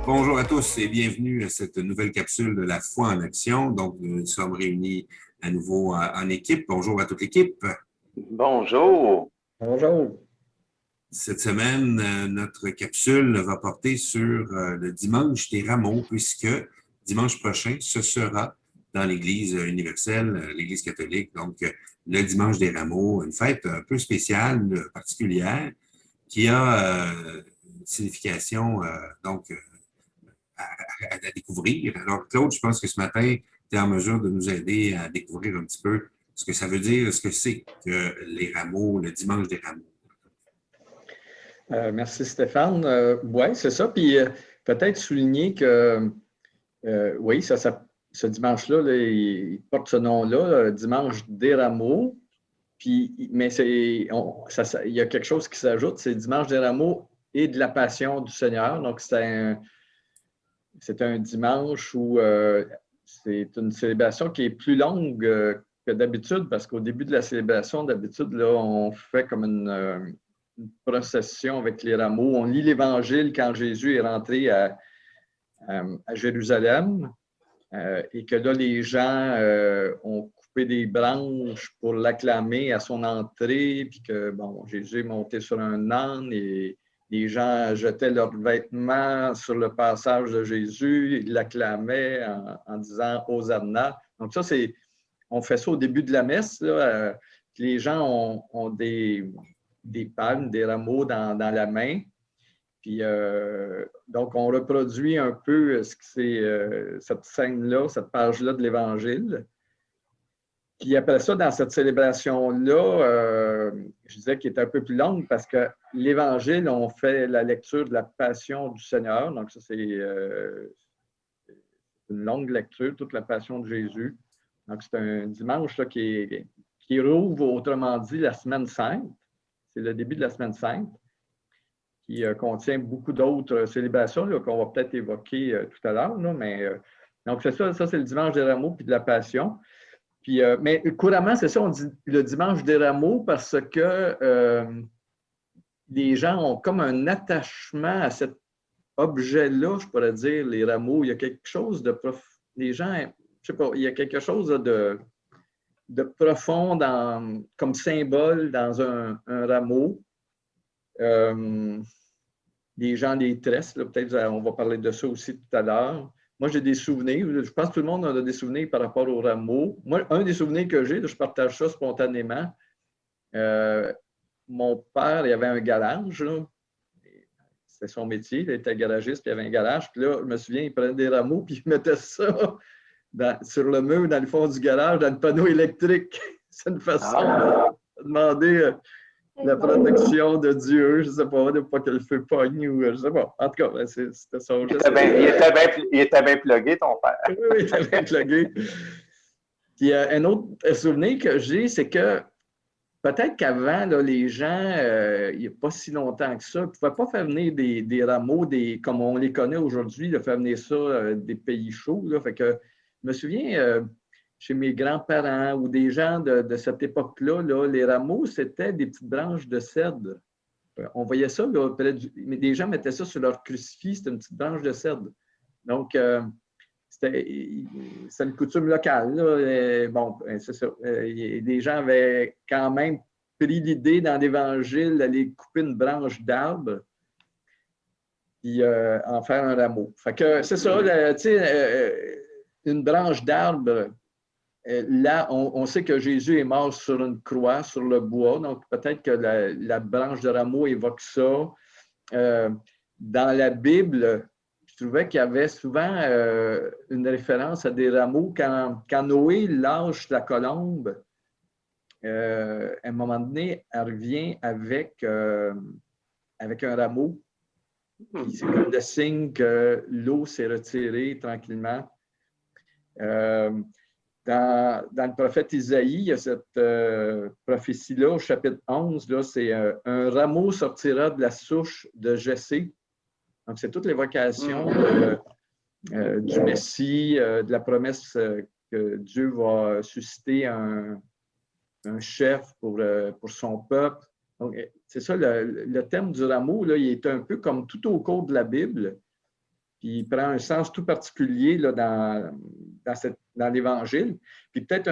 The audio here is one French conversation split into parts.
Bonjour à tous et bienvenue à cette nouvelle capsule de la foi en action. Donc, nous sommes réunis à nouveau en équipe. Bonjour à toute l'équipe. Bonjour. Bonjour. Cette semaine, notre capsule va porter sur le dimanche des rameaux, puisque dimanche prochain, ce sera dans l'Église universelle, l'Église catholique, donc le dimanche des rameaux, une fête un peu spéciale, particulière, qui a une signification à découvrir. Alors, Claude, je pense que ce matin, tu es en mesure de nous aider à découvrir un petit peu ce que ça veut dire, ce que c'est que les rameaux, le dimanche des rameaux. Merci Stéphane. Oui, c'est ça. Puis peut-être souligner que oui, ce dimanche-là, là, il porte ce nom-là, dimanche des rameaux. Puis, mais il y a quelque chose qui s'ajoute, c'est dimanche des rameaux et de la passion du Seigneur. Donc, c'est un dimanche où c'est une célébration qui est plus longue que d'habitude, parce qu'au début de la célébration, d'habitude, là, on fait comme une procession avec les rameaux. On lit l'Évangile quand Jésus est rentré à Jérusalem et que là, les gens ont coupé des branches pour l'acclamer à son entrée, puis que, bon, Jésus est monté sur un âne et les gens jetaient leurs vêtements sur le passage de Jésus, ils l'acclamaient en disant « Hosanna ». Donc ça, on fait ça au début de la messe. Là, les gens ont des palmes, des rameaux dans la main. Puis, donc, on reproduit un peu ce que c'est cette scène-là, cette page-là de l'Évangile. Puis après ça, dans cette célébration-là, je disais qu'elle est un peu plus longue parce que l'Évangile, on fait la lecture de la Passion du Seigneur. Donc, ça, c'est une longue lecture, toute la Passion de Jésus. Donc, c'est un dimanche là, qui rouvre, autrement dit, la Semaine Sainte. C'est le début de la Semaine Sainte, qui contient beaucoup d'autres célébrations qu'on va peut-être évoquer tout à l'heure. Donc, c'est ça, c'est le dimanche des rameaux puis de la Passion. Puis, mais couramment, c'est ça, on dit le dimanche des rameaux parce que les gens ont comme un attachement à cet objet-là, je pourrais dire, les rameaux. Il y a quelque chose de les gens, je sais pas, il y a quelque chose de profond comme symbole dans un rameau. Les gens les tressent, peut-être on va parler de ça aussi tout à l'heure. Moi, j'ai des souvenirs. Je pense que tout le monde en a des souvenirs par rapport au rameau. Moi, un des souvenirs que j'ai, je partage ça spontanément. Mon père, il avait un garage. C'était son métier. Il était garagiste, puis il avait un garage. Puis là, je me souviens, il prenait des rameaux, puis il mettait ça sur le mur, dans le fond du garage, dans le panneau électrique. C'est une façon de demander la protection de Dieu, je ne sais pas, de ne pas que le feu pogne ou je ne sais pas. En tout cas, c'était ça. Il était bien plugué, ton père. Oui, il était bien plugué. Puis un autre souvenir que j'ai, c'est que peut-être qu'avant, les gens, il n'y a pas si longtemps que ça, ne pouvaient pas faire venir des rameaux, comme on les connaît aujourd'hui, de faire venir ça des pays chauds. Là. Fait que je me souviens, chez mes grands-parents ou des gens de cette époque-là, les rameaux, c'était des petites branches de cèdre. On voyait ça, là, mais des gens mettaient ça sur leur crucifix, c'était une petite branche de cèdre. Donc, c'est une coutume locale. Là. Bon, c'est ça. Les gens avaient quand même pris l'idée dans l'Évangile d'aller couper une branche d'arbre puis en faire un rameau. Fait que c'est ça, tu sais, une branche d'arbre. Là, on sait que Jésus est mort sur une croix, sur le bois, donc peut-être que la branche de rameau évoque ça. Dans la Bible, je trouvais qu'il y avait souvent une référence à des rameaux. Quand Noé lâche la colombe, à un moment donné, elle revient avec un rameau. C'est comme le signe que l'eau s'est retirée tranquillement. Dans le prophète Isaïe, il y a cette prophétie-là, au chapitre 11, là, c'est un rameau sortira de la souche de Jessé. Donc, c'est toute l'évocation du Messie, de la promesse que Dieu va susciter un chef pour son peuple. Donc, c'est ça, le thème du rameau, là, il est un peu comme tout au cours de la Bible. puis il prend un sens tout particulier là, dans l'Évangile. Puis peut-être,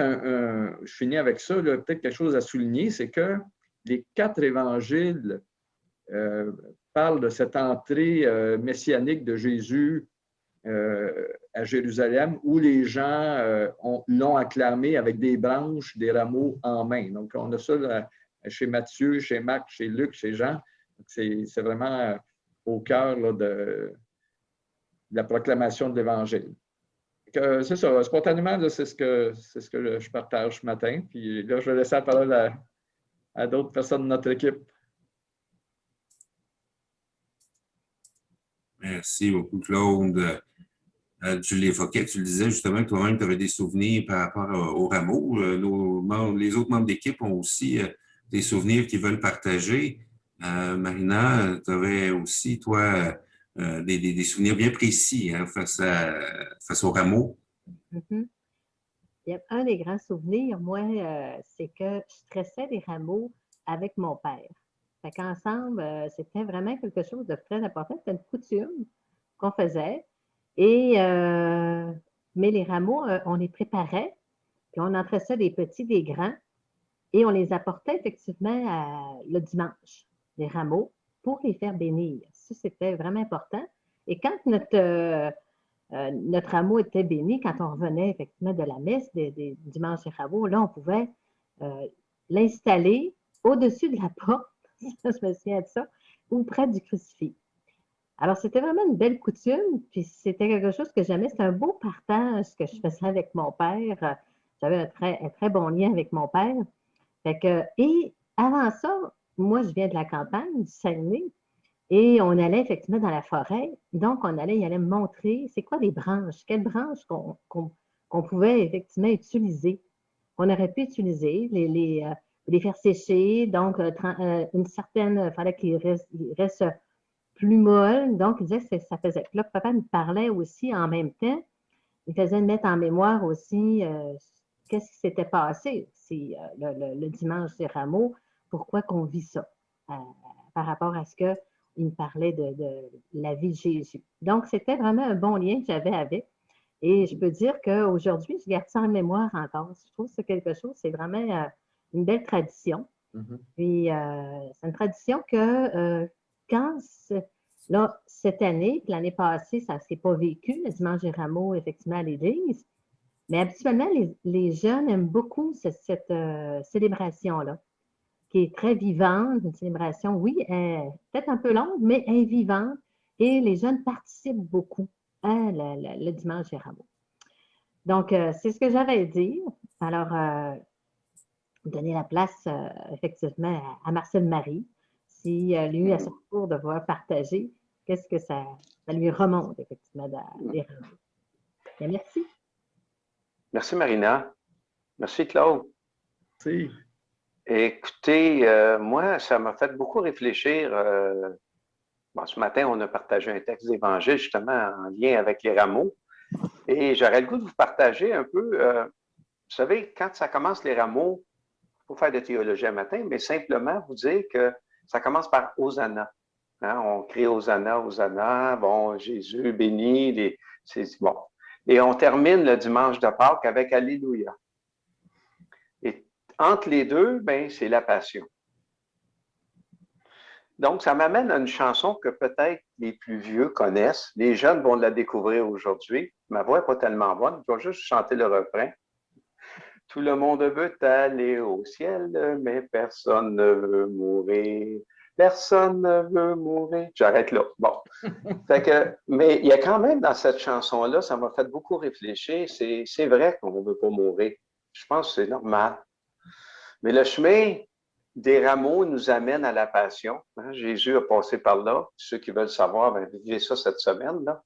je finis avec ça, peut-être quelque chose à souligner, c'est que les 4 évangiles parlent de cette entrée messianique de Jésus à Jérusalem, où les gens l'ont acclamé avec des branches, des rameaux en main. Donc, on a ça là, chez Matthieu, chez Marc, chez Luc, chez Jean. C'est vraiment au cœur là, de la proclamation de l'Évangile. C'est ça, spontanément, c'est ce que je partage ce matin. Puis là, je vais laisser la parole à d'autres personnes de notre équipe. Merci beaucoup, Claude. Tu l'évoquais, tu le disais justement que toi-même, tu avais des souvenirs par rapport au rameau. Les autres membres d'équipe ont aussi des souvenirs qu'ils veulent partager. Marina, tu avais aussi, toi, des souvenirs bien précis hein, face au rameau. Mm-hmm. Il y a un des grands souvenirs, moi, c'est que je tressais des rameaux avec mon père. Fait qu'ensemble, c'était vraiment quelque chose de très important. C'était une coutume qu'on faisait. Mais les rameaux, on les préparait, puis on en tressait des petits, des grands, et on les apportait effectivement le dimanche, les rameaux, pour les faire bénir. Ça, c'était vraiment important. Et quand notre rameau était béni, quand on revenait effectivement de la messe des dimanches des rameaux, là, on pouvait l'installer au-dessus de la porte, je me souviens de ça, ou près du crucifix. Alors, c'était vraiment une belle coutume, puis c'était quelque chose que j'aimais. C'était un beau partage que je faisais avec mon père. J'avais un très bon lien avec mon père. Et avant ça, moi, je viens de la campagne, du Saguenay, et on allait effectivement dans la forêt. Donc, il allait me montrer c'est quoi les branches, quelles branches qu'on pouvait effectivement utiliser, qu'on aurait pu utiliser, les faire sécher. Donc, une certaine, il fallait qu'il reste plus molle. Donc, il disait que ça faisait. Puis là, papa me parlait aussi en même temps. Il faisait mettre en mémoire aussi qu'est-ce qui s'était passé le dimanche des rameaux, pourquoi qu'on vit ça par rapport à ce qu'il me parlait de la vie de Jésus. Donc, c'était vraiment un bon lien que j'avais avec. Et je peux dire qu'aujourd'hui, je garde ça en mémoire encore. Je trouve que c'est quelque chose, c'est vraiment une belle tradition. Mm-hmm. Puis, c'est une tradition que là, cette année, l'année passée, ça ne s'est pas vécu, le dimanche des rameaux, effectivement, à l'église. Mais habituellement, les jeunes aiment beaucoup cette célébration-là, qui est très vivante, une célébration, oui, peut-être un peu longue, mais elle est vivante. Et les jeunes participent beaucoup à le dimanche des rameaux. Donc, c'est ce que j'avais à dire. Alors, donner la place, effectivement, à Marcel Marie. Si lui, à son tour, de voir partager, qu'est-ce que ça lui remonte, effectivement, des rameaux. Bien, merci. Merci, Marina. Merci, Claude. Merci. Écoutez, moi, ça m'a fait beaucoup réfléchir. Ce matin, on a partagé un texte d'évangile, justement, en lien avec les rameaux. Et j'aurais le goût de vous partager un peu. Vous savez, quand ça commence les rameaux, il faut faire de théologie un matin, mais simplement vous dire que ça commence par Hosanna. Hein, on crie Hosanna, Hosanna, bon, Jésus béni, bon. Et on termine le dimanche de Pâques avec Alléluia. Et entre les deux, ben, c'est la Passion. Donc, ça m'amène à une chanson que peut-être les plus vieux connaissent. Les jeunes vont la découvrir aujourd'hui. Ma voix n'est pas tellement bonne, je vais juste chanter le refrain. Tout le monde veut aller au ciel, mais personne ne veut mourir. Personne ne veut mourir. J'arrête là. Bon. Mais il y a quand même dans cette chanson-là, ça m'a fait beaucoup réfléchir. C'est vrai qu'on ne veut pas mourir. Je pense que c'est normal. Mais le chemin des rameaux nous amène à la passion. Hein? Jésus a passé par là. Ceux qui veulent savoir, ben, vivez ça cette semaine. Là.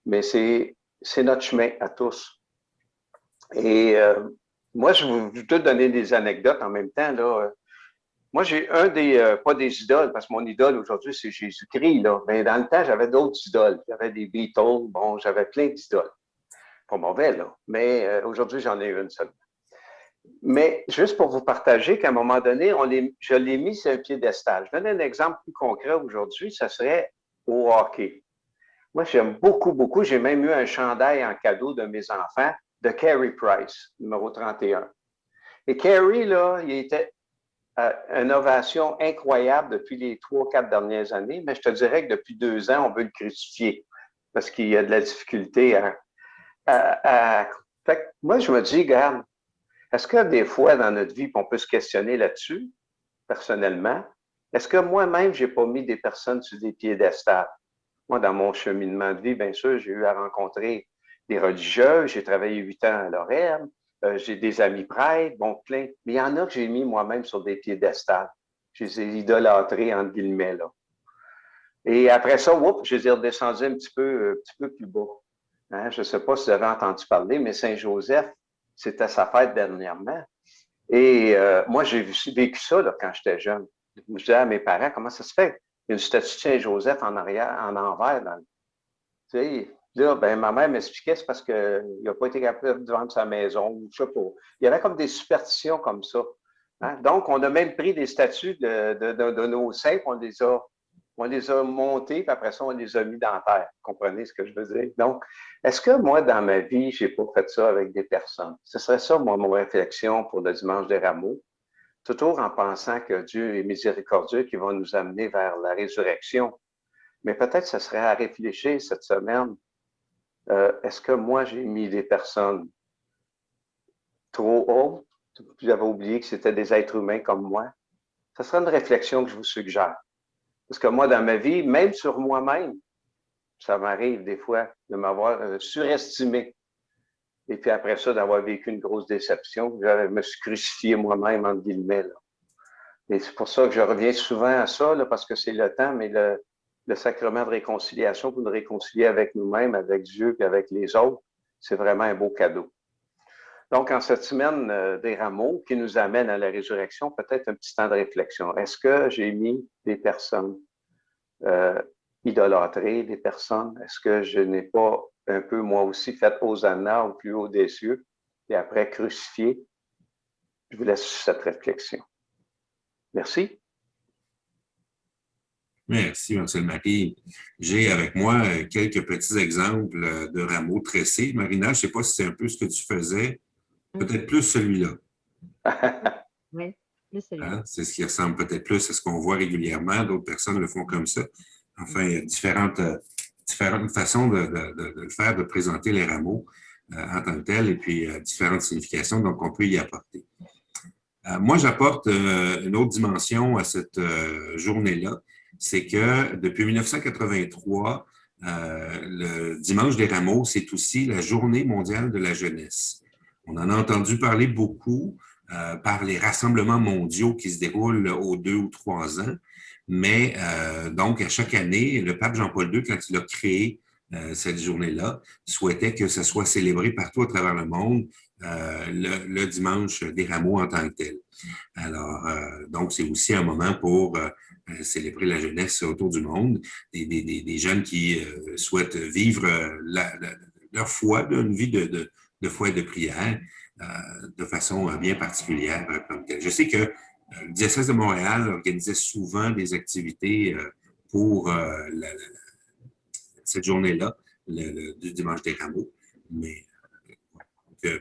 Mais c'est notre chemin à tous. Et moi, je vais te donner des anecdotes en même temps. Là. Moi, j'ai pas des idoles, parce que mon idole aujourd'hui, c'est Jésus-Christ. Là. Mais dans le temps, j'avais d'autres idoles. J'avais des Beatles, bon, j'avais plein d'idoles. Pas mauvais, là. Mais aujourd'hui, j'en ai une seule. Mais juste pour vous partager qu'à un moment donné, je l'ai mis sur un piédestal. Je donne un exemple plus concret aujourd'hui, ça serait au hockey. Moi, j'aime beaucoup, beaucoup. J'ai même eu un chandail en cadeau de mes enfants de Carey Price, numéro 31. Et Carey, là, il était une ovation incroyable depuis les 3-4 dernières années, mais je te dirais que depuis 2 ans, on veut le crucifier parce qu'il y a de la difficulté Fait que moi, je me dis, regarde, est-ce que des fois dans notre vie, on peut se questionner là-dessus, personnellement, est-ce que moi-même, je n'ai pas mis des personnes sur des piédestals? Moi, dans mon cheminement de vie, bien sûr, j'ai eu à rencontrer des religieux, j'ai travaillé 8 ans à Lorraine, j'ai des amis prêtres, bon, plein. Mais il y en a que j'ai mis moi-même sur des piédestals. Je les ai idolâtrés, entre guillemets, là. Et après ça, je les ai redescendus un petit peu plus bas. Hein, je ne sais pas si vous avez entendu parler, mais Saint-Joseph, c'était sa fête dernièrement. Et moi, j'ai vécu ça là, quand j'étais jeune. Je disais à mes parents, comment ça se fait? Il y a une statue de Saint-Joseph en arrière, en envers. Tu sais, là, ben, ma mère m'expliquait, c'est parce qu'il n'a pas été capable de vendre sa maison, ou je ne sais pas. Il y avait comme des superstitions comme ça. Hein? Donc, on a même pris des statues de nos saints, on les a montés, puis après ça, on les a mis dans la terre. Vous comprenez ce que je veux dire? Donc, est-ce que moi, dans ma vie, je n'ai pas fait ça avec des personnes? Ce serait ça, moi, mon réflexion pour le dimanche des rameaux. Toujours en pensant que Dieu est miséricordieux, qui va nous amener vers la résurrection. Mais peut-être ce serait à réfléchir cette semaine. Est-ce que moi, j'ai mis des personnes trop hautes? J'avais oublié que c'était des êtres humains comme moi. Ce serait une réflexion que je vous suggère. Parce que moi, dans ma vie, même sur moi-même, ça m'arrive des fois de m'avoir surestimé. Et puis après ça, d'avoir vécu une grosse déception. Je me suis crucifié moi-même, entre guillemets. Là. Et c'est pour ça que je reviens souvent à ça, là, parce que c'est le temps, mais le sacrement de réconciliation pour nous réconcilier avec nous-mêmes, avec Dieu et avec les autres, c'est vraiment un beau cadeau. Donc, en cette semaine des rameaux qui nous amène à la résurrection, peut-être un petit temps de réflexion. Est-ce que j'ai mis des personnes idolâtrées, des personnes? Est-ce que je n'ai pas un peu, moi aussi, fait Hosanna au plus haut des cieux et après crucifié? Je vous laisse cette réflexion. Merci. Merci, Marcel-Marie. J'ai avec moi quelques petits exemples de rameaux tressés. Marina, je ne sais pas si c'est un peu ce que tu faisais. Peut-être plus celui-là. Oui, plus celui-là. Hein? C'est ce qui ressemble peut-être plus à ce qu'on voit régulièrement. D'autres personnes le font comme ça. Enfin, il y a différentes façons de le faire, de présenter les rameaux en tant que tels, et puis différentes significations, donc on peut y apporter. Moi, j'apporte une autre dimension à cette journée-là. C'est que depuis 1983, le Dimanche des Rameaux, c'est aussi la Journée mondiale de la jeunesse. On en a entendu parler beaucoup par les rassemblements mondiaux qui se déroulent aux 2 ou 3 ans. Mais donc, à chaque année, le pape Jean-Paul II, quand il a créé cette journée-là, souhaitait que ça soit célébré partout à travers le monde le Dimanche des Rameaux en tant que tel. Alors, donc, c'est aussi un moment pour célébrer la jeunesse autour du monde, des jeunes qui souhaitent vivre leur foi, une vie de foi et de prière de façon bien particulière comme telle. Je sais que le diocèse de Montréal organisait souvent des activités pour cette journée-là, du Dimanche des Rameaux. Mais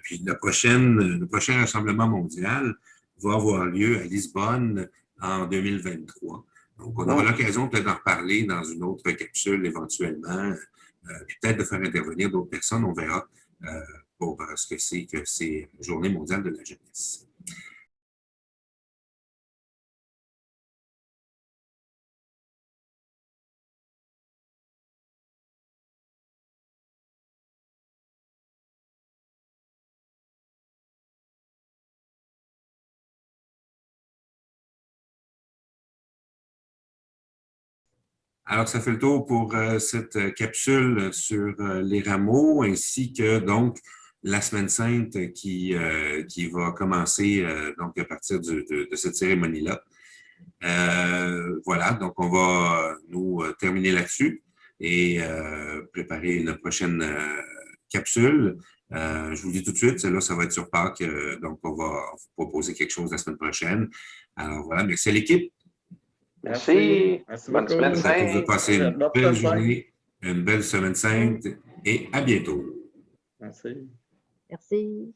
puis le prochain rassemblement mondial va avoir lieu à Lisbonne en 2023. Donc, on aura l'occasion peut-être d'en reparler dans une autre capsule éventuellement, puis peut-être de faire intervenir d'autres personnes, on verra pour ce que c'est la Journée mondiale de la jeunesse. Alors, ça fait le tour pour cette capsule sur les rameaux, ainsi que donc la Semaine sainte qui va commencer donc à partir de cette cérémonie-là. Voilà, donc on va nous terminer là-dessus et préparer une prochaine capsule. Je vous le dis tout de suite, celle-là, ça va être sur Pâques, donc on va vous proposer quelque chose la semaine prochaine. Alors voilà, merci à l'équipe. Merci. Merci Bonne beaucoup. semaine Je vous souhaite de passer une belle journée Une belle semaine sainte et à bientôt. Merci. Merci.